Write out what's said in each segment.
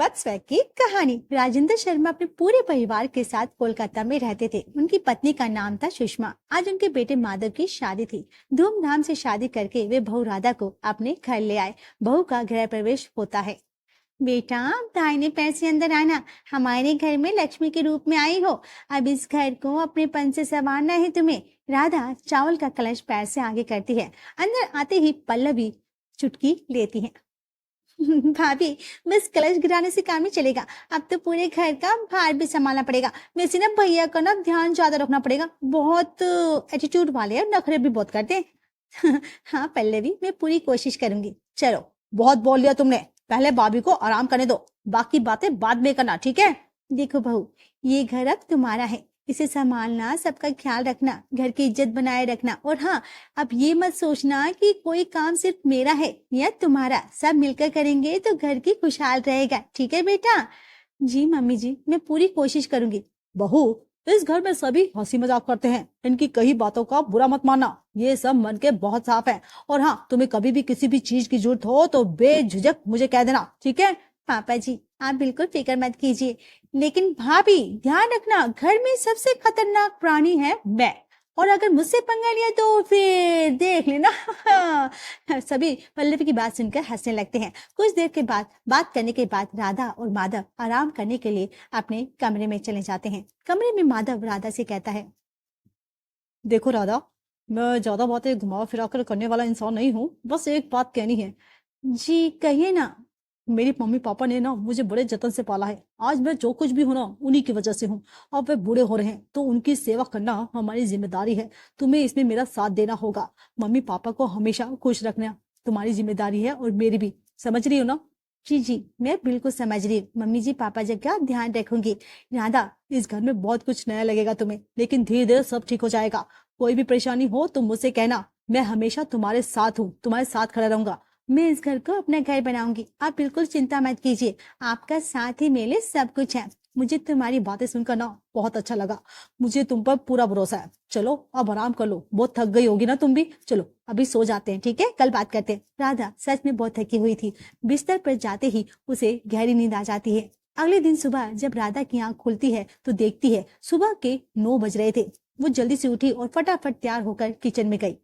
वत्सव की कहानी। राजेंद्र शर्मा अपने पूरे परिवार के साथ कोलकाता में रहते थे। उनकी पत्नी का नाम था सुषमा। आज उनके बेटे माधव की शादी थी। धूमधाम से शादी करके वे बहू राधा को अपने घर ले आए। बहू का गृह प्रवेश होता है। बेटा, दाहिने पैर से अंदर आना। हमारे घर में लक्ष्मी के रूप में आई हो। अब इस घर को अपने पन से संवारना है तुम्हें। राधा चावल का कलश पैर से आगे करती है। अंदर आते ही पल्लवी चुटकी लेती है। भाभी, बस कलश गिराने से काम ही चलेगा। अब तो पूरे घर का भार भी संभालना पड़ेगा। वैसे ना भैया का ना ध्यान ज्यादा रखना पड़ेगा। बहुत एटीट्यूड वाले हैं और नखरे भी बहुत करते हैं। हाँ पल्लवी, मैं पूरी कोशिश करूंगी। चलो, बहुत बोल लिया तुमने। पहले भाभी को आराम करने दो, बाकी बातें बाद में करना, ठीक है? देखो बहू, ये घर अब तुम्हारा है। इसे संभालना, सबका ख्याल रखना, घर की इज्जत बनाए रखना। और हाँ, अब ये मत सोचना कि कोई काम सिर्फ मेरा है या तुम्हारा। सब मिलकर करेंगे तो घर की खुशहाल रहेगा। ठीक है बेटा? जी मम्मी जी, मैं पूरी कोशिश करूंगी। बहू, इस घर में सभी हंसी मजाक करते हैं। इनकी कही बातों का बुरा मत मानना। ये सब मन के बहुत साफ है। और हाँ, तुम्हें कभी भी किसी भी चीज की जरूरत हो तो बेझिझक मुझे कह देना, ठीक है? पापा जी, आप बिल्कुल फिक्र मत कीजिए। लेकिन भाभी, ध्यान रखना, घर में सबसे खतरनाक प्राणी है मैं। और अगर मुझसे पंगा लिया तो फिर देख लेना। सभी पल्लवी की बात सुनकर हंसने लगते हैं। कुछ देर के बाद बात करने के बाद राधा और माधव आराम करने के लिए अपने कमरे में चले जाते हैं। कमरे में माधव राधा से कहता है, देखो राधा, मैं ज्यादा बातें घुमा फिरा कर करने वाला इंसान नहीं हूँ। बस एक बात कहनी है। जी कहिए ना। मेरी मम्मी पापा ने ना मुझे बड़े जतन से पाला है। आज मैं जो कुछ भी हूं ना, उन्हीं की वजह से हूँ। अब वे बूढ़े हो रहे हैं तो उनकी सेवा करना हमारी जिम्मेदारी है। तुम्हें इसमें मेरा साथ देना होगा। मम्मी पापा को हमेशा खुश रखना तुम्हारी जिम्मेदारी है, और मेरी भी। समझ रही हो ना? जी जी, मैं बिल्कुल समझ रही हूँ। मम्मी जी पापा जी का ध्यान रखूंगी। राधा, इस घर में बहुत कुछ नया लगेगा तुम्हें, लेकिन धीरे धीरे सब ठीक हो जाएगा। कोई भी परेशानी हो तो मुझसे कहना। मैं हमेशा तुम्हारे साथ हूँ, तुम्हारे साथ खड़ा रहूंगा। मैं इस घर को अपना घर बनाऊंगी। आप बिल्कुल चिंता मत कीजिए। आपका साथ ही मेरे सब कुछ है। मुझे तुम्हारी बातें सुनकर ना बहुत अच्छा लगा। मुझे तुम पर पूरा भरोसा है। चलो अब आराम कर लो, बहुत थक गई होगी ना तुम भी। चलो अभी सो जाते हैं, ठीक है? कल बात करते हैं। राधा सच में बहुत थकी हुई थी। बिस्तर पर जाते ही उसे गहरी नींद आ जाती है। अगले दिन सुबह जब राधा की आंख खुलती है तो देखती है सुबह के 9 बज रहे थे। वो जल्दी से उठी और फटाफट तैयार होकर किचन में गई।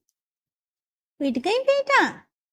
उठ गई बेटा?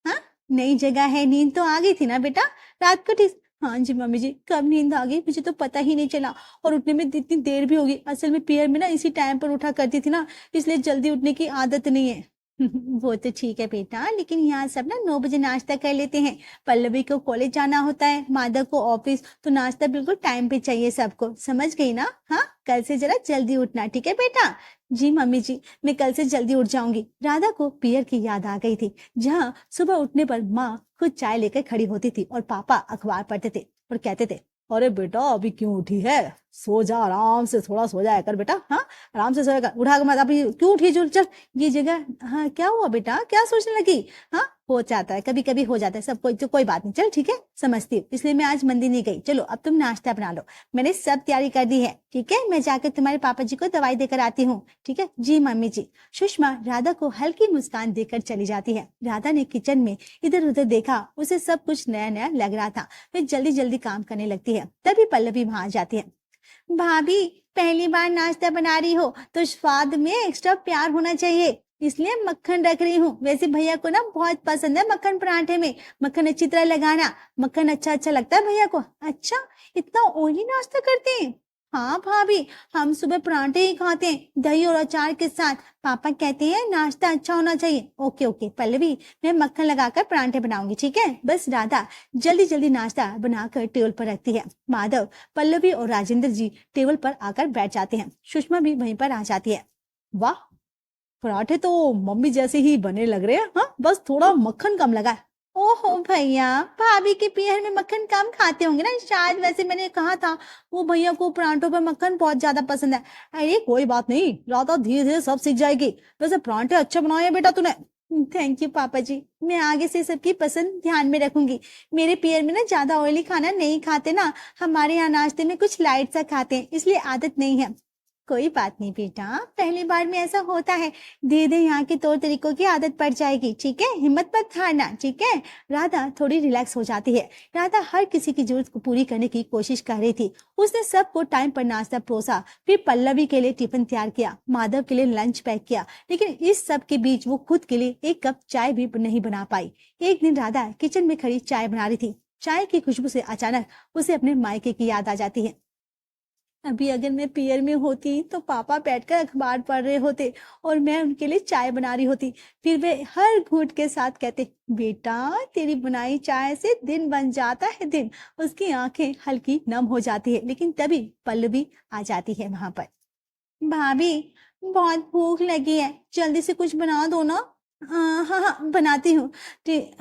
हाँ, नई जगह है, नींद तो आ गई थी ना बेटा? रात को ठीक? हाँ जी मम्मी जी, कब नींद आ गई मुझे तो पता ही नहीं चला। और उठने में इतनी देर भी होगी। असल में पीयर में ना इसी टाइम पर उठा करती थी ना, इसलिए जल्दी उठने की आदत नहीं है। वो तो ठीक है बेटा, लेकिन यहाँ सब ना 9 बजे नाश्ता कर लेते हैं। पल्लवी को कॉलेज जाना होता है, माधव को ऑफिस, तो नाश्ता बिल्कुल टाइम पे चाहिए सबको। समझ गई ना? हाँ, कल से जरा जल्दी उठना, ठीक है बेटा? जी मम्मी जी, मैं कल से जल्दी उठ जाऊंगी। राधा को पियर की याद आ गई थी, जहाँ सुबह उठने पर माँ खुद चाय लेकर खड़ी होती थी और पापा अखबार पढ़ते थे और कहते थे, अरे बेटा, अभी क्यों उठी है? सो जा, आराम से थोड़ा सो जाया कर बेटा। हाँ, आराम से सोया कर, उठा के मत। अभी क्यों उठी? चल चल ये जगह। हाँ, क्या हुआ बेटा, क्या सोचने लगी? हाँ, हो जाता है, कभी कभी हो जाता है सब। कोई बात नहीं, चल ठीक है, समझती हूँ। इसलिए मैं आज मंदिर नहीं गई। चलो अब तुम नाश्ता बना लो, मैंने सब तैयारी कर दी है। ठीक है, मैं जाकर तुम्हारे पापा जी को दवाई देकर आती हूँ। ठीक है जी मम्मी जी। सुषमा राधा को हल्की मुस्कान देकर चली जाती है। राधा ने किचन में इधर उधर देखा, उसे सब कुछ नया नया लग रहा था। वे जल्दी जल्दी काम करने लगती है। तभी पल्लवी वहां जाती है। भाभी, पहली बार नाश्ता बना रही हो तो स्वाद में एक्स्ट्रा प्यार होना चाहिए, इसलिए मक्खन रख रही हूँ। वैसे भैया को ना बहुत पसंद है मक्खन पराठे में। मक्खन अच्छी तरह लगाना, मक्खन अच्छा अच्छा लगता है भैया को। अच्छा, इतना ऑयली नाश्ता करते हैं? हाँ भाभी, हम सुबह पराठे ही खाते हैं, दही और अचार के साथ। पापा कहते हैं नाश्ता अच्छा होना चाहिए। ओके ओके पल्लवी, मैं मक्खन लगाकर पराठे बनाऊंगी, ठीक है? बस राधा जल्दी जल्दी नाश्ता बनाकर टेबल पर रखती है। माधव, पल्लवी और राजेंद्र जी टेबल पर आकर बैठ जाते हैं। सुषमा भी वहीं पर आ जाती है। वाह, पराठे तो मम्मी जैसे ही बने लग रहे हैं। हाँ, बस थोड़ा मक्खन कम लगा है। ओहो भैया, भाभी के पीहर में मक्खन कम खाते होंगे ना शायद। वैसे मैंने कहा था वो भैया को परांठों पर मक्खन बहुत ज्यादा पसंद है। अरे कोई बात नहीं, राधा धीरे धीरे सब सीख जाएगी। वैसे पराठे अच्छे बनाए हैं बेटा तूने। थैंक यू पापा जी, मैं आगे से सबकी पसंद ध्यान में रखूंगी। मेरे पियर में ना ज्यादा ऑयली खाना नहीं खाते ना। हमारे यहाँ नाश्ते में कुछ लाइट सा खाते हैं, इसलिए आदत नहीं है। कोई बात नहीं बेटा, पहली बार में ऐसा होता है। धीरे धीरे यहाँ के तौर तरीकों की आदत पड़ जाएगी, ठीक है? हिम्मत मत हारना, ठीक है? राधा थोड़ी रिलैक्स हो जाती है। राधा हर किसी की जरूरत को पूरी करने की कोशिश कर रही थी। उसने सबको टाइम पर नाश्ता परोसा, फिर पल्लवी के लिए टिफिन तैयार किया, माधव के लिए लंच पैक किया, लेकिन इस सब के बीच वो खुद के लिए एक कप चाय भी नहीं बना पाई। एक दिन राधा किचन में खड़ी चाय बना रही थी। चाय की खुशबू से अचानक उसे अपने मायके की याद आ जाती है। अभी अगर मैं पियर में होती तो पापा बैठकर अखबार पढ़ रहे होते और मैं उनके लिए चाय बना रही होती। फिर वे हर घूंट के साथ कहते, बेटा तेरी बनाई चाय से दिन बन जाता है दिन। उसकी आंखें हल्की नम हो जाती है, लेकिन तभी पल्लवी आ जाती है वहां पर। भाभी, बहुत भूख लगी है, जल्दी से कुछ बना दो ना। हाँ हाँ बनाती हूँ।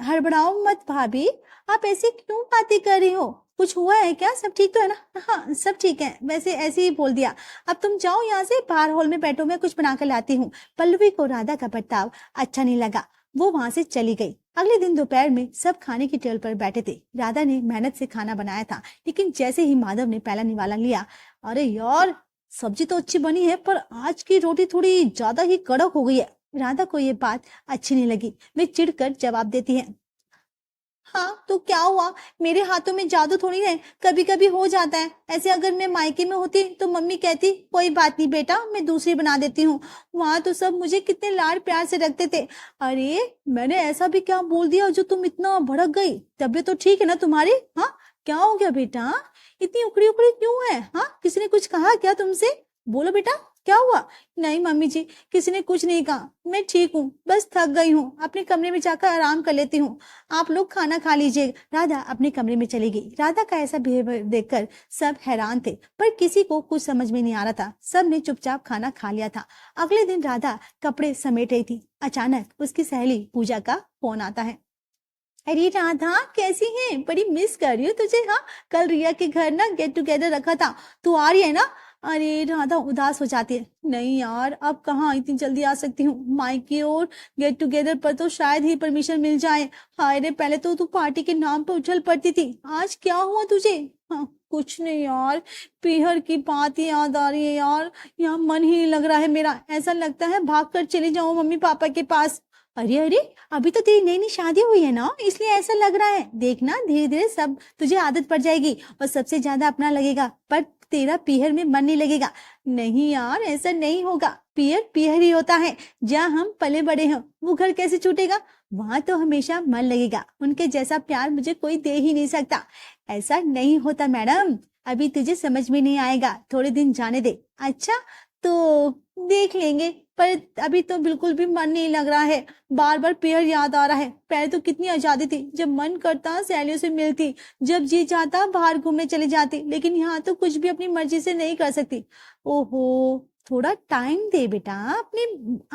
हड़बड़ाओ मत भाभी, आप ऐसे क्यों बातें कर रही हो? कुछ हुआ है क्या? सब ठीक तो है ना? हाँ सब ठीक है, वैसे ऐसे ही बोल दिया। अब तुम जाओ यहाँ से, बाहर हॉल में बैठो, मैं कुछ बना कर लाती हूँ। पल्लवी को राधा का बर्ताव अच्छा नहीं लगा, वो वहां से चली गई। अगले दिन दोपहर में सब खाने की टेबल पर बैठे थे। राधा ने मेहनत से खाना बनाया था, लेकिन जैसे ही माधव ने पहला निवाला लिया, अरे यार सब्जी तो अच्छी बनी है पर आज की रोटी थोड़ी ज्यादा ही कड़क हो गई है। राधा को ये बात अच्छी नहीं लगी। वे चिढ़कर जवाब देती है, हाँ तो क्या हुआ, मेरे हाथों में जादू थोड़ी है, कभी कभी हो जाता है ऐसे। अगर मैं मायके में होती तो मम्मी कहती, कोई बात नहीं बेटा, मैं दूसरी बना देती हूँ। वहां तो सब मुझे कितने लाड प्यार से रखते थे। अरे मैंने ऐसा भी क्या बोल दिया जो तुम इतना भड़क गई? तबीयत तो ठीक है ना तुम्हारी? हाँ क्या हो गया बेटा, इतनी उखड़ी उखड़ी क्यों है? हाँ किसी ने कुछ कहा क्या तुमसे? बोलो बेटा, क्या हुआ? नहीं मम्मी जी, किसी ने कुछ नहीं कहा, मैं ठीक हूँ, बस थक गई हूँ, अपने कमरे में जाकर आराम कर लेती हूँ। आप लोग खाना खा लीजिए। राधा अपने कमरे में चली गई। राधा का ऐसा बिहेवियर देखकर सब हैरान थे, पर किसी को कुछ समझ में नहीं आ रहा था। सब ने चुपचाप खाना खा लिया था। अगले दिन राधा कपड़े समेट रही थी। अचानक उसकी सहेली पूजा का फोन आता है। अरे राधा कैसी है, बड़ी मिस कर रही हूँ तुझे। हाँ कल रिया के घर ना गेट टुगेदर रखा था, तू आ रही है ना? अरे राधा उदास हो जाती है, नहीं यार अब कहाँ इतनी जल्दी आ सकती हूँ, मायके और गेट टुगेदर पर तो शायद ही परमिशन मिल जाए। हाय रे, पहले तो तू पार्टी के नाम पर उछल पड़ती थी, आज क्या हुआ तुझे? हाँ कुछ नहीं यार, पीहर की बात ही याद आ रही है यार, यहाँ मन ही नहीं लग रहा है मेरा, ऐसा लगता है भाग कर चली जाऊं मम्मी पापा के पास। अरे अरे, अभी तो तेरी नई नई शादी हुई है ना, इसलिए ऐसा लग रहा है। देखना धीरे धीरे सब तुझे आदत पड़ जाएगी और सबसे ज्यादा अपना लगेगा, पर तेरा पीहर में मन नहीं लगेगा। नहीं यार ऐसा नहीं होगा, पीहर पीहर ही होता है, जहाँ हम पले बड़े हैं वो घर कैसे छूटेगा? वहां तो हमेशा मन लगेगा, उनके जैसा प्यार मुझे कोई दे ही नहीं सकता। ऐसा नहीं होता मैडम, अभी तुझे समझ में नहीं आएगा, थोड़े दिन जाने दे। अच्छा तो देख लेंगे, पर अभी तो बिल्कुल भी मन नहीं लग रहा है, बार बार पेड़ याद आ रहा है। पहले तो कितनी आजादी थी, जब मन करता सहेलियों से मिलती, जब जी चाहता बाहर घूमने चली जाती, लेकिन यहाँ तो कुछ भी अपनी मर्जी से नहीं कर सकती। ओहो, थोड़ा टाइम दे बेटा अपने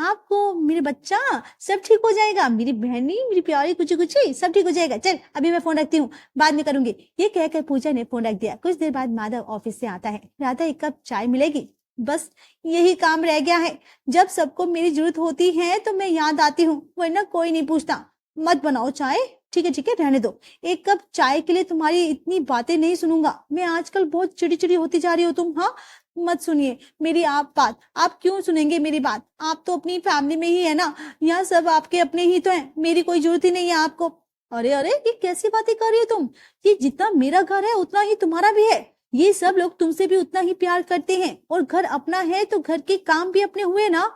आप को मेरे बच्चा, सब ठीक हो जाएगा। मेरी बहनी, मेरी प्यारी कुची कुची, सब ठीक हो जाएगा। चल अभी मैं फोन रखती हूँ, बाद में करूंगी। ये कहकर पूजा ने फोन रख दिया। कुछ देर बाद माधव ऑफिस से आता है। राधा एक कप चाय मिलेगी, बस यही काम रह गया है। जब सबको मेरी जरूरत होती है तो मैं याद आती हूँ, वरना कोई नहीं पूछता। मत बनाओ चाय, ठीक है रहने दो। एक कप चाय के लिए तुम्हारी इतनी बातें नहीं सुनूंगा मैं, आजकल बहुत चिड़ी होती जा रही हो तुम। हाँ मत सुनिए मेरी आप बात, आप क्यों सुनेंगे मेरी बात? आप तो अपनी फैमिली में ही है ना, यहाँ सब आपके अपने ही तो हैं, मेरी कोई जरूरत ही नहीं है आपको। अरे अरे, ये कैसी बातें कर रही हो तुम? ये जितना मेरा घर है उतना ही तुम्हारा भी है, ये सब लोग तुमसे भी उतना ही प्यार करते हैं, और घर अपना है तो घर के काम भी अपने हुए ना।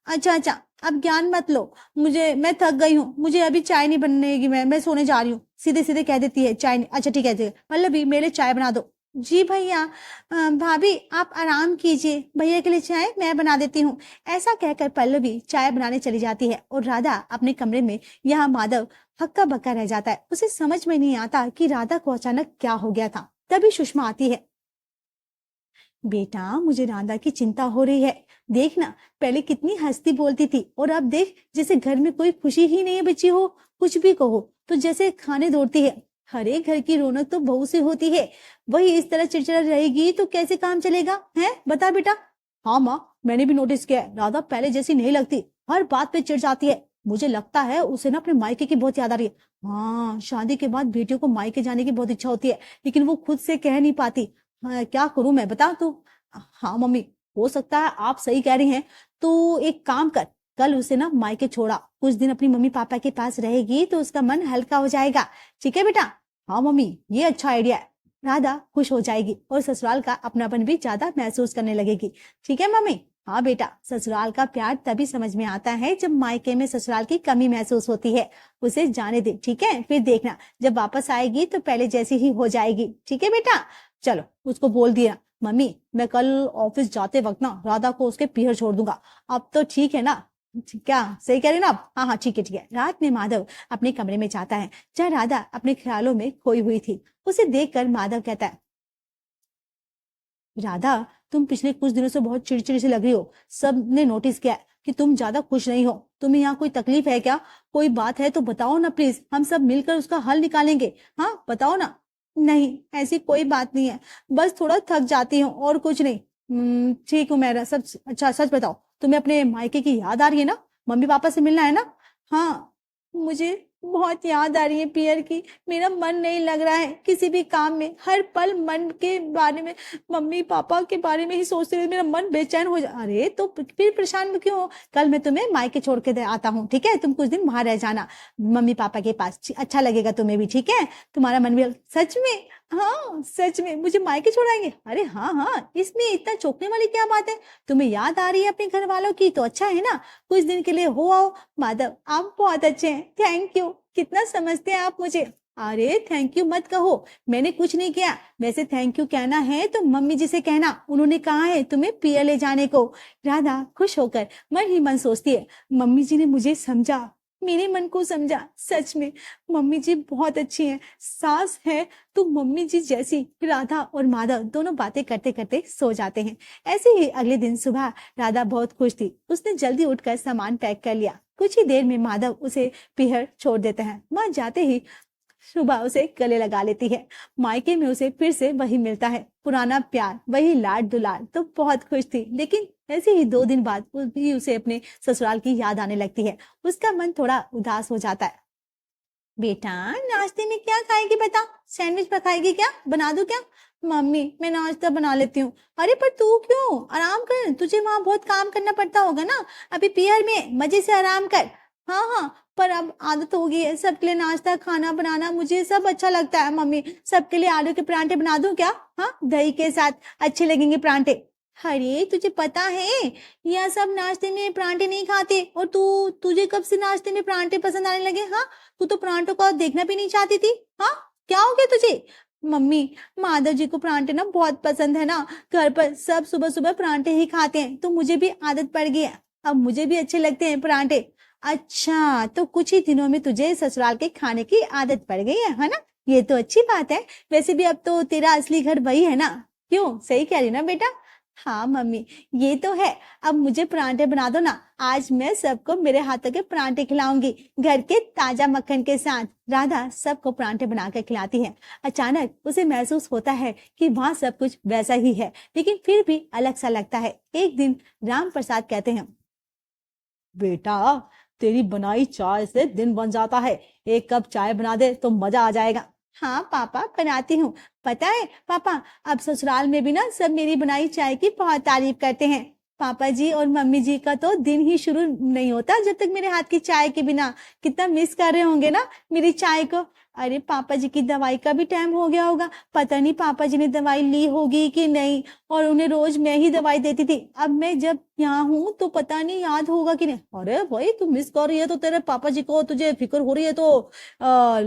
अच्छा अब ज्ञान मत लो मुझे, मैं थक गई हूँ, मुझे अभी चाय नहीं बनेगी, मैं सोने जा रही हूँ। सीधे सीधे कह देती है चाय नहीं। अच्छा ठीक है, पल्लवी मेरे लिए चाय बना दो। जी भैया। भाभी आप आराम कीजिए, भैया के लिए चाय मैं बना देती हूँ। ऐसा कहकर पल्लवी चाय बनाने चली जाती है और राधा अपने कमरे में। यहाँ माधव हक्का बक्का रह जाता है, उसे समझ में नहीं आता कि राधा को अचानक क्या हो गया था। तभी सुषमा आती है। बेटा मुझे राधा की चिंता हो रही है, देखना पहले कितनी हंसती बोलती थी, और अब देख जैसे घर में कोई खुशी ही नहीं बची हो, कुछ भी कहो तो जैसे खाने दौड़ती है। हर एक घर की रौनक तो बहू से होती है, वही इस तरह चिड़चिड़ा रहेगी तो कैसे काम चलेगा है? बता बेटा। हाँ माँ, मैंने भी नोटिस किया है, राधा पहले जैसी नहीं लगती, हर बात पे चिढ़ जाती है। मुझे लगता है उसे ना अपने मायके की बहुत याद आ रही है। हाँ शादी के बाद बेटियों को मायके जाने की बहुत इच्छा होती है, लेकिन वो खुद से कह नहीं पाती। हाँ, क्या करूं मैं, बता तू। हाँ मम्मी, हो सकता है आप सही कह रही हैं। तो एक काम कर, कल उसे ना मायके छोड़ा, कुछ दिन अपनी मम्मी पापा के पास रहेगी तो उसका मन हल्का हो जाएगा। ठीक है बेटा? हाँ मम्मी, ये अच्छा आइडिया है। राधा खुश हो जाएगी और ससुराल का अपनापन भी ज्यादा महसूस करने लगेगी। ठीक है मम्मी? हाँ बेटा, ससुराल का प्यार तभी समझ में आता है जब मायके में ससुराल की कमी महसूस होती है। उसे जाने दे, ठीक है? फिर देखना जब वापस आएगी तो पहले जैसी ही हो जाएगी। ठीक है बेटा? चलो उसको बोल दिया, मम्मी मैं कल ऑफिस जाते वक्त ना राधा को उसके पीहर छोड़ दूंगा। अब तो ठीक है ना? क्या सही कह रहे ना आप? हाँ हाँ ठीक है ठीक है। रात में माधव अपने कमरे में जाता है जहाँ राधा अपने ख्यालों में खोई हुई थी। उसे देखकर माधव कहता है, राधा तुम पिछले कुछ दिनों से बहुत चिड़चिड़ी सी लग रही हो। सबने नोटिस किया है कि तुम ज्यादा खुश नहीं हो। तुम्हें यहाँ कोई तकलीफ है क्या? कोई बात है तो बताओ ना प्लीज, हम सब मिलकर उसका हल निकालेंगे। हाँ बताओ ना। नहीं ऐसी कोई बात नहीं है, बस थोड़ा थक जाती हूँ और कुछ नहीं। ठीक हूँ मैं। सब अच्छा सच बताओ, तुम्हें अपने मायके की याद आ रही है ना? मम्मी पापा से मिलना है ना? हाँ मुझे बहुत याद आ रही है पियर की। मेरा मन नहीं लग रहा है किसी भी काम में, हर पल मन के बारे में, मम्मी पापा के बारे में ही सोचते हुए मेरा मन बेचैन हो जा। अरे तो फिर परेशान क्यों हो? कल मैं तुम्हें मायके छोड़ के आता हूँ, ठीक है? तुम कुछ दिन वहां रह जाना मम्मी पापा के पास, अच्छा लगेगा तुम्हें भी, ठीक है? तुम्हारा मन भी। सच में? हाँ सच में मुझे मायके छोड़ाएंगे? अरे हाँ हाँ, इसमें इतना चौंकने वाली क्या बात है? तुम्हें याद आ रही है अपने घर वालों की तो अच्छा है ना, कुछ दिन के लिए हो आओ। माधव आप बहुत अच्छे हैं, थैंक यू। कितना समझते हैं आप मुझे। अरे थैंक यू मत कहो, मैंने कुछ नहीं किया। वैसे थैंक यू कहना है तो मम्मी जी से कहना, उन्होंने कहा है तुम्हें पियर ले जाने को। राधा खुश होकर मन ही मन सोचती है, मम्मी जी ने मुझे समझा, मेरे मन को समझा। सच में मम्मी जी बहुत अच्छी हैं, सास है तो मम्मी जी जैसी। राधा और माधव दोनों बातें करते करते सो जाते हैं। ऐसे ही अगले दिन सुबह राधा बहुत खुश थी। उसने जल्दी उठकर सामान पैक कर लिया। कुछ ही देर में माधव उसे पीहर छोड़ देते हैं। वहां जाते ही सुबह उसे गले लगा लेती है। मायके में उसे फिर से वही मिलता है, पुराना प्यार, वही लाड दुलार। तो बहुत खुश थी, लेकिन ऐसे ही 2 दिन बाद भी उसे अपने ससुराल की याद आने लगती है। उसका मन थोड़ा उदास हो जाता है। बेटा नाश्ते में क्या खाएगी बता? सैंडविच पकाएगी क्या? बना दूं क्या? मम्मी मैं नाश्ता बना लेती हूँ। अरे पर तू क्यों? आराम कर, तुझे वहां बहुत काम करना पड़ता होगा ना। अभी पीहर में मजे से आराम कर। हाँ हाँ, पर अब आदत हो गई है सबके लिए नाश्ता खाना बनाना, मुझे सब अच्छा लगता है। मम्मी सबके लिए आलू के परांठे बना दूं क्या? हाँ दही के साथ अच्छे लगेंगे परांठे। अरे तुझे पता है यह सब नाश्ते में परांठे नहीं खाते, और तुझे कब से नाश्ते में परांठे पसंद आने लगे? हाँ तू तो परांठों को देखना भी नहीं चाहती थी। हाँ क्या हो गया तुझे? मम्मी माधव जी को परांठे ना बहुत पसंद है ना, घर पर सब सुबह सुबह परांठे ही खाते हैं तो मुझे भी आदत पड़ गई है, अब मुझे भी अच्छे लगते हैं परांठे। अच्छा तो कुछ ही दिनों में तुझे ससुराल के खाने की आदत पड़ गई है ना? ये तो अच्छी बात है। वैसे भी अब तो तेरा असली घर वही है ना? क्यों सही कह रही ना बेटा? हाँ मम्मी ये तो है। अब मुझे परांठे बना दो ना, आज मैं सबको मेरे हाथों के परांठे खिलाऊंगी, घर के ताजा मक्खन के साथ। राधा सबको परांठे बनाकर खिलाती है। अचानक उसे महसूस होता है कि वहां सब कुछ वैसा ही है, लेकिन फिर भी अलग सा लगता है। एक दिन राम प्रसाद कहते हैं, बेटा तेरी बनाई चाय से दिन बन जाता है, एक कप चाय बना दे तो मजा आ जाएगा। हाँ पापा बनाती हूँ। पता है पापा, अब ससुराल में भी ना सब मेरी बनाई चाय की बहुत तारीफ करते हैं। पापा जी और मम्मी जी का तो दिन ही शुरू नहीं होता जब तक मेरे हाथ की चाय के बिना। कितना मिस कर रहे होंगे ना मेरी चाय को। अरे पापा जी की दवाई का भी टाइम हो गया होगा, पता नहीं पापा जी ने दवाई ली होगी कि नहीं, और उन्हें रोज मैं ही दवाई देती थी। अब मैं जब यहाँ हूँ तो पता नहीं याद होगा कि नहीं। अरे भाई तू मिस कर रही है तो तेरे पापा जी को तुझे फिक्र हो रही है तो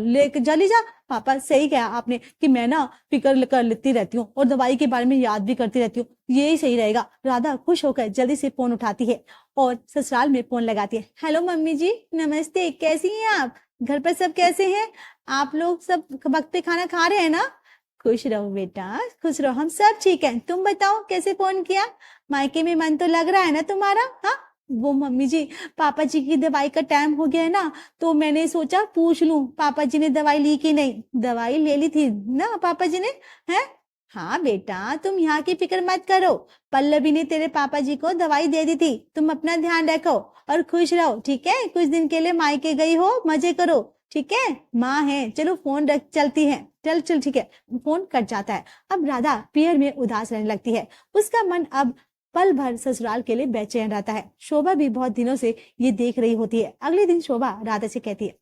लेके चली जा। पापा सही कहा आपने कि मैं ना फिक्र कर लेती रहती हूँ और दवाई के बारे में याद भी करती रहती हूँ, यही सही रहेगा। राधा खुश होकर जल्दी से फोन उठाती है और ससुराल में फोन लगाती है। हेलो मम्मी जी नमस्ते, कैसी हैं आप? घर पर सब कैसे हैं? आप लोग सब वक्त पे खाना खा रहे हैं ना? खुश रहो बेटा खुश रहो, हम सब ठीक हैं। तुम बताओ कैसे फोन किया? मायके में मन तो लग रहा है ना तुम्हारा? हाँ वो मम्मी जी पापा जी की दवाई का टाइम हो गया है ना, तो मैंने सोचा पूछ लूं पापा जी ने दवाई ली कि नहीं। दवाई ले ली थी ना पापा जी ने? है हाँ बेटा तुम यहाँ की फिक्र मत करो, पल्लवी ने तेरे पापा जी को दवाई दे दी थी। तुम अपना ध्यान रखो और खुश रहो, ठीक है? कुछ दिन के लिए मायके गई हो, मजे करो, ठीक है? माँ है, चलो फोन रख, चलती है। चल चल ठीक है। फोन कट जाता है। अब राधा पियर में उदास रहने लगती है। उसका मन अब पल भर ससुराल के लिए बेचैन रहता है। शोभा भी बहुत दिनों से ये देख रही होती है। अगले दिन शोभा राधा से कहती है,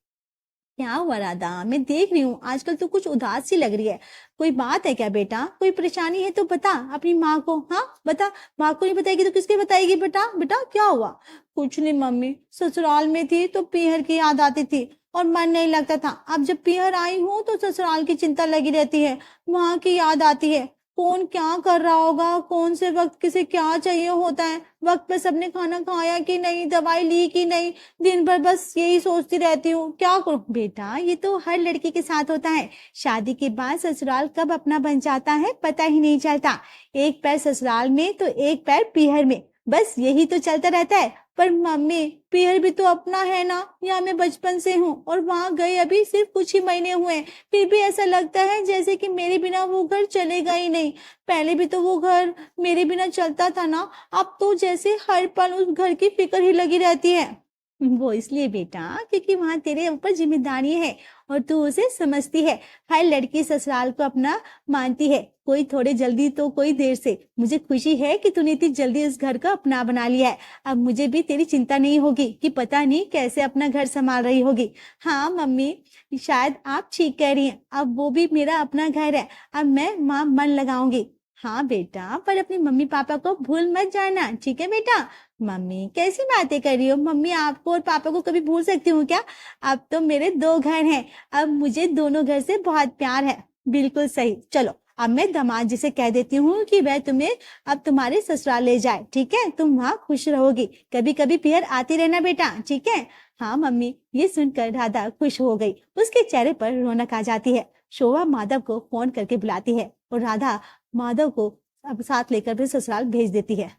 क्या हुआ राधा, मैं देख रही हूँ आजकल तो कुछ उदास सी लग रही है। कोई बात है क्या बेटा, कोई परेशानी है तो बता अपनी माँ को। हाँ बता, माँ को नहीं बताएगी तो किसके बताएगी बेटा। बेटा क्या हुआ। कुछ नहीं मम्मी, ससुराल में थी तो पीहर की याद आती थी और मन नहीं लगता था। अब जब पीहर आई हूँ तो ससुराल की चिंता लगी रहती है, वहां की याद आती है। कौन क्या कर रहा होगा, कौन से वक्त किसे क्या चाहिए होता है, वक्त पे सबने खाना खाया कि नहीं, दवाई ली कि नहीं, दिन भर बस यही सोचती रहती हूँ, क्या करूं। बेटा ये तो हर लड़की के साथ होता है। शादी के बाद ससुराल कब अपना बन जाता है पता ही नहीं चलता। एक पैर ससुराल में तो एक पैर पीहर में, बस यही तो चलता रहता है। पर मम्मी पीहर भी तो अपना है ना, यहाँ मैं बचपन से हूँ और वहां गए अभी सिर्फ कुछ ही महीने हुए हैं, फिर भी ऐसा लगता है जैसे कि मेरे बिना वो घर चलेगा ही नहीं। पहले भी तो वो घर मेरे बिना चलता था ना, अब तो जैसे हर पल उस घर की फिक्र ही लगी रहती है। वो इसलिए बेटा क्योंकि वहां तेरे ऊपर जिम्मेदारी है और तू उसे समझती है। हर लड़की ससुराल को अपना मानती है, कोई थोड़े जल्दी तो कोई देर से। मुझे खुशी है कि तूने इतनी जल्दी इस घर का अपना बना लिया है। अब मुझे भी तेरी चिंता नहीं होगी कि पता नहीं कैसे अपना घर संभाल रही होगी। हाँ मम्मी, शायद आप ठीक कह रही हैं, अब वो भी मेरा अपना घर है, अब मैं माँ मन लगाऊंगी। हाँ बेटा, पर अपनी मम्मी पापा को भूल मत जाना, ठीक है बेटा। मम्मी कैसी बातें कर रही हो, मम्मी आपको और पापा को कभी भूल सकती हूँ क्या। अब तो मेरे 2 घर हैं, अब मुझे दोनों घर से बहुत प्यार है। बिल्कुल सही, चलो अब मैं दामाद जी से कह देती हूँ कि वह तुम्हें अब तुम्हारे ससुराल ले जाए, ठीक है, तुम वहाँ खुश रहोगी। कभी कभी पीहर आती रहना बेटा, ठीक है। हाँ मम्मी। ये सुनकर राधा खुश हो गई, उसके चेहरे पर रौनक आ जाती है। शोभा माधव को फोन करके बुलाती है और राधा माधव को अब साथ लेकर फिर ससुराल भेज देती है।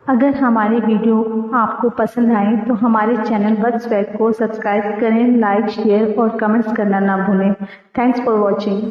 अगर हमारी वीडियो आपको पसंद आए तो हमारे चैनल बज स्वैग को सब्सक्राइब करें, लाइक, शेयर और कमेंट्स करना ना भूलें। Thanks for watching.